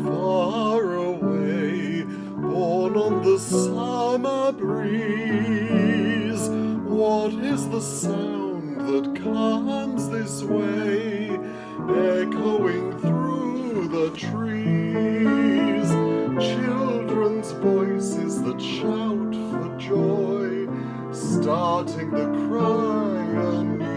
far away, borne on the summer breeze. What is the sound that comes this way, echoing through the trees? Children's voices that shout for joy, starting the cry anew.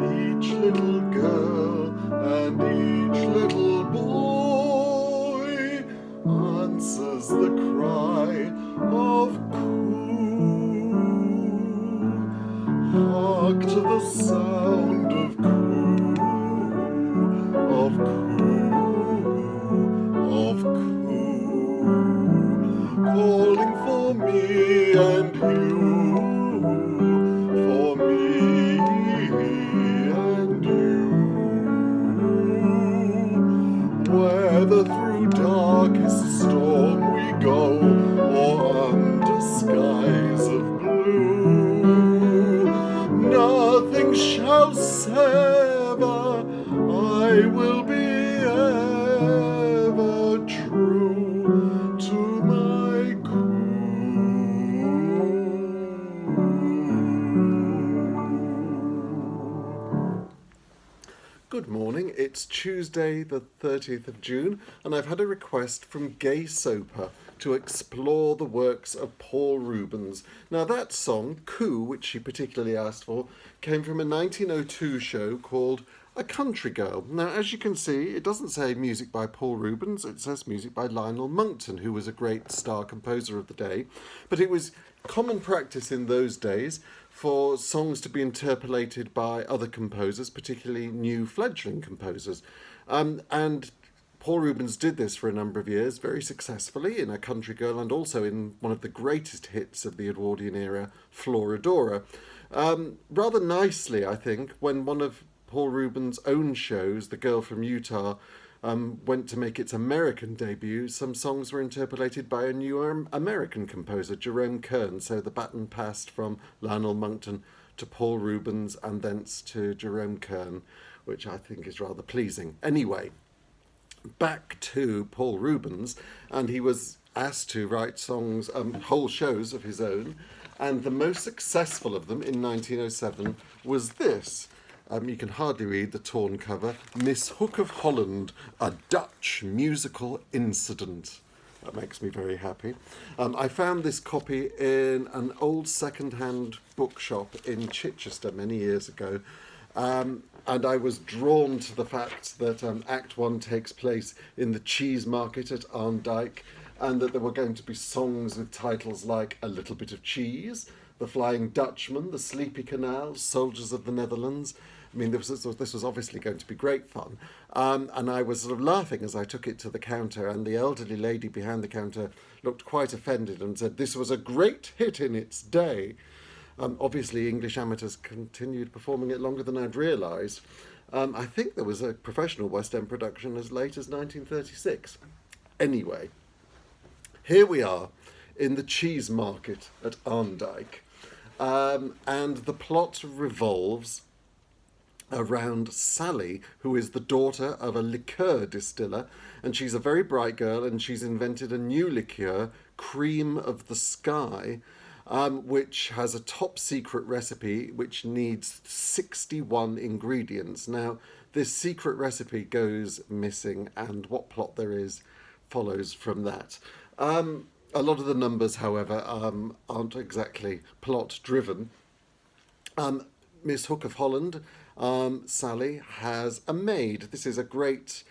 Each little girl and each little boy answers the cry of coo. Hark to the sound of coo, of coo, of coo, calling for me and you, for me and you. Whether through darkest storm we go, or under skies of blue, nothing shall sever, I will be ever true to my coo. Good morning, it's Tuesday the 30th of June, and I've had a request from Gay Soper to explore the works of Paul Rubens. Now that song, Coo, which she particularly asked for, came from a 1902 show called A Country Girl. Now, as you can see, it doesn't say music by Paul Rubens, it says music by Lionel Monckton, who was a great star composer of the day. But it was common practice in those days for songs to be interpolated by other composers, particularly new fledgling composers. And Paul Rubens did this for a number of years, very successfully, in A Country Girl and also in one of the greatest hits of the Edwardian era, Florodora. Rather nicely, I think, when one of Paul Rubens' own shows, The Girl from Utah, went to make its American debut, some songs were interpolated by a new American composer, Jerome Kern. So the baton passed from Lionel Monckton to Paul Rubens and thence to Jerome Kern, which I think is rather pleasing. Anyway, back to Paul Rubens, and he was asked to write songs, whole shows of his own, and the most successful of them in 1907 was this. You can hardly read the torn cover, Miss Hook of Holland, a Dutch musical incident. That makes me very happy. I found this copy in an old second-hand bookshop in Chichester many years ago, and I was drawn to the fact that Act 1 takes place in the cheese market at Arndyke, and that there were going to be songs with titles like A Little Bit of Cheese, The Flying Dutchman, The Sleepy Canal, Soldiers of the Netherlands. I mean, this was obviously going to be great fun. And I was sort of laughing as I took it to the counter, and the elderly lady behind the counter looked quite offended and said, "This was a great hit in its day." Obviously, English amateurs continued performing it longer than I'd realised. I think there was a professional West End production as late as 1936. Anyway, here we are in the cheese market at Arndyke, and the plot revolves around Sally, who is the daughter of a liqueur distiller, and she's a very bright girl, and she's invented a new liqueur, Cream of the Sky, which has a top secret recipe which needs 61 ingredients. Now, this secret recipe goes missing, and what plot there is follows from that. A lot of the numbers, however, aren't exactly plot driven. Miss Hook of Holland, Sally, has a maid. This is a great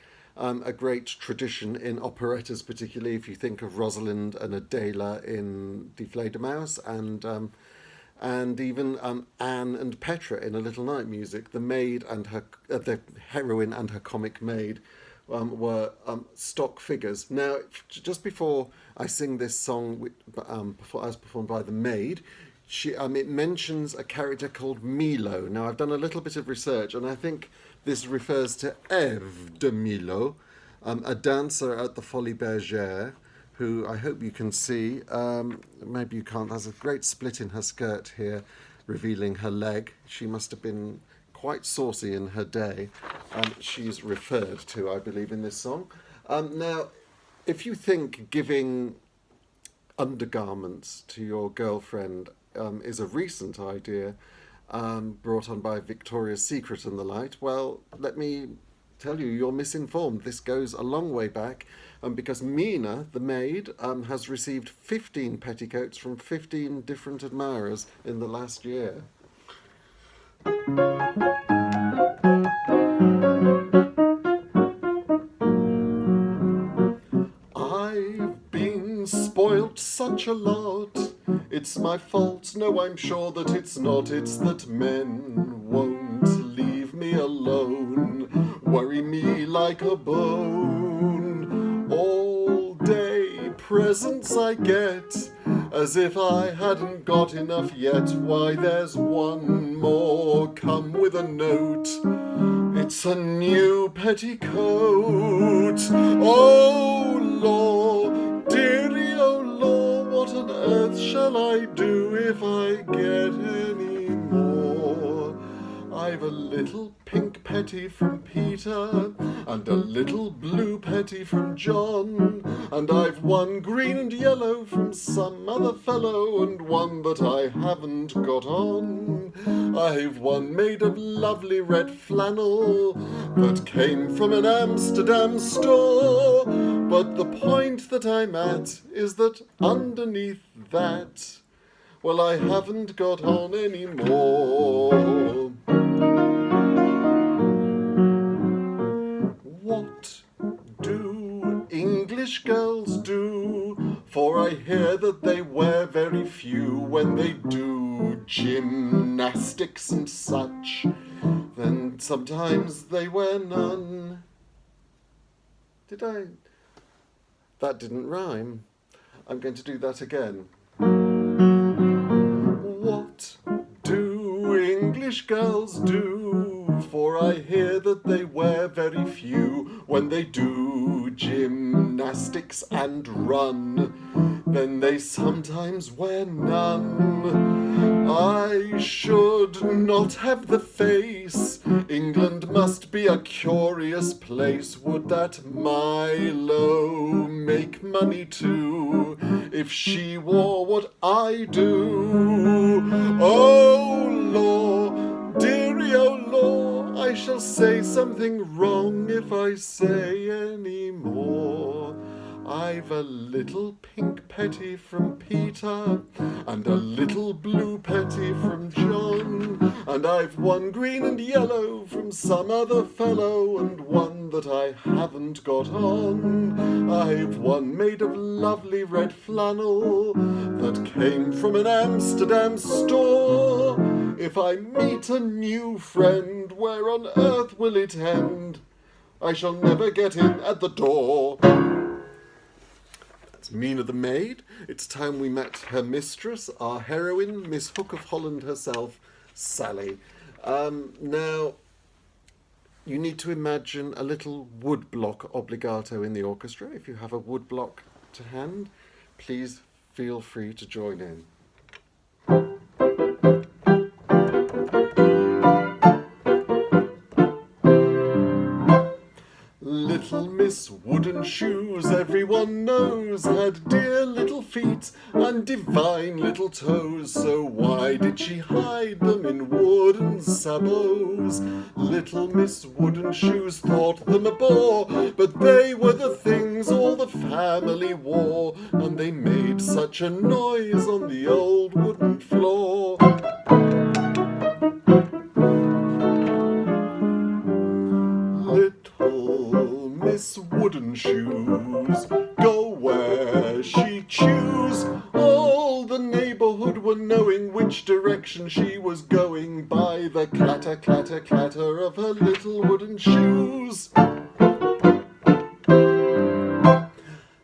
tradition in operettas, particularly if you think of Rosalind and Adela in Die Fledermaus, and even Anne and Petra in A Little Night Music. The maid and her, the heroine and her comic maid, were stock figures. Now, just before I sing this song, as performed by the maid, it mentions a character called Milo. Now, I've done a little bit of research, and I think this refers to Eve de Milo, a dancer at the Folies Bergère, who I hope you can see. Maybe you can't. There's a great split in her skirt here, revealing her leg. She must have been quite saucy in her day. She's referred to, I believe, in this song. Now, if you think giving undergarments to your girlfriend is a recent idea, brought on by Victoria's Secret and the like, well, let me tell you, you're misinformed. This goes a long way back, because Mina, the maid, has received 15 petticoats from 15 different admirers in the last year. I've been spoilt such a lot. It's my fault, no, I'm sure that it's not. It's that men won't leave me alone, worry me like a bone. All day presents I get, as if I hadn't got enough yet. Why, there's one more come with a note. It's a new petticoat. Oh, law, dearie, oh, law, what on earth shall I do if I get any more? I've a little pink petty from Peter, and a little blue petty from John, and I've one green and yellow from some other fellow, and one that I haven't got on. I've one made of lovely red flannel that came from an Amsterdam store, but the point that I'm at is that underneath that, well, I haven't got on any more. What do English girls do? For I hear that they wear very few when they do gymnastics and such. Then sometimes they wear none. That didn't rhyme. I'm going to do that again. What do English girls do? For I hear that they wear very few when they do gymnastics and run. Then they sometimes wear none. I should not have the face. England must be a curious place. Would that Milo make money too if she wore what I do? Oh, law, dearie, oh, law, I shall say something wrong if I say any more. I've a little pink petty from Peter, and a little blue petty from John, and I've one green and yellow from some other fellow, and one that I haven't got on. I've one made of lovely red flannel that came from an Amsterdam store. If I meet a new friend, where on earth will it end? I shall never get in at the door. That's Mina the maid. It's time we met her mistress, our heroine, Miss Hook of Holland herself, Sally. Now, you need to imagine a little woodblock obligato in the orchestra. If you have a woodblock to hand, please feel free to join in. Little Miss Wooden Shoes, everyone knows, had dear little feet and divine little toes. So why did she hide them in wooden sabots? Little Miss Wooden Shoes thought them a bore, but they were the things all the family wore, and they made such a noise on the old wooden floor. Little Miss Wooden Shoes, go where she choose. All the neighbourhood were knowing which direction she was going by the clatter, clatter, clatter of her little wooden shoes.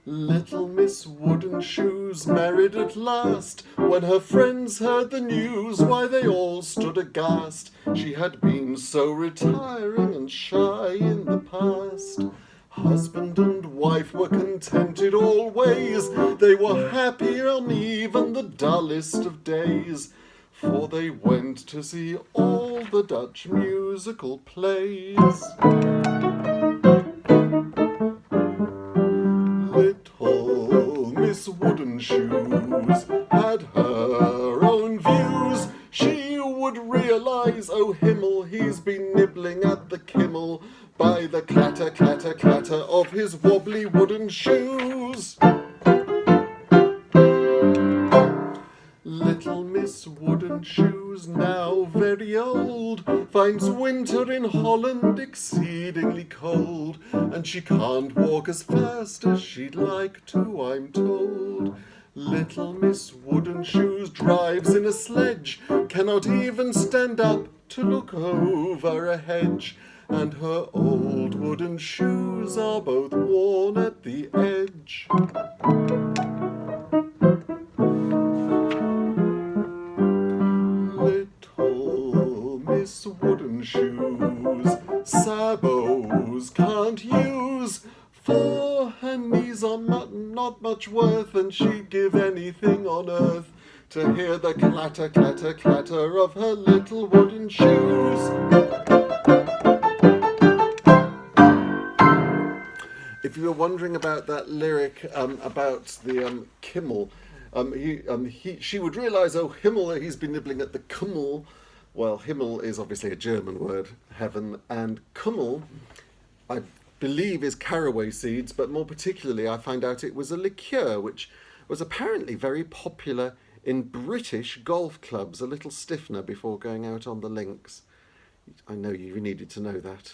Little Miss Wooden Shoes married at last. When her friends heard the news, why, they all stood aghast. She had been so retiring and shy in the past. Husband and wife were contented always. They were happy on even the dullest of days. for they went to see all the Dutch musical plays. Little Miss Wooden Shoes had her own views. She would realise, oh Himmel, he's been nibbling at the Kimmel by the clatter, clatter, clatter of his wobbly wooden shoes. Little Miss Wooden Shoes, now very old, finds winter in Holland exceedingly cold, and she can't walk as fast as she'd like to, I'm told. Little Miss Wooden Shoes drives in a sledge, cannot even stand up to look over a hedge, and her old wooden shoes are both worn at the edge. Little Miss Wooden Shoes, sabots can't use, for her knees are not much worth, and she'd give anything on earth to hear the clatter, clatter, clatter of her little wooden shoes. If you were wondering about that lyric about the Kimmel, she would realise, oh Himmel, he's been nibbling at the Kummel. Well, Himmel is obviously a German word, heaven, and Kummel, I believe, is caraway seeds, but more particularly I find out it was a liqueur which was apparently very popular in British golf clubs, a little stiffener before going out on the links. I know you needed to know that.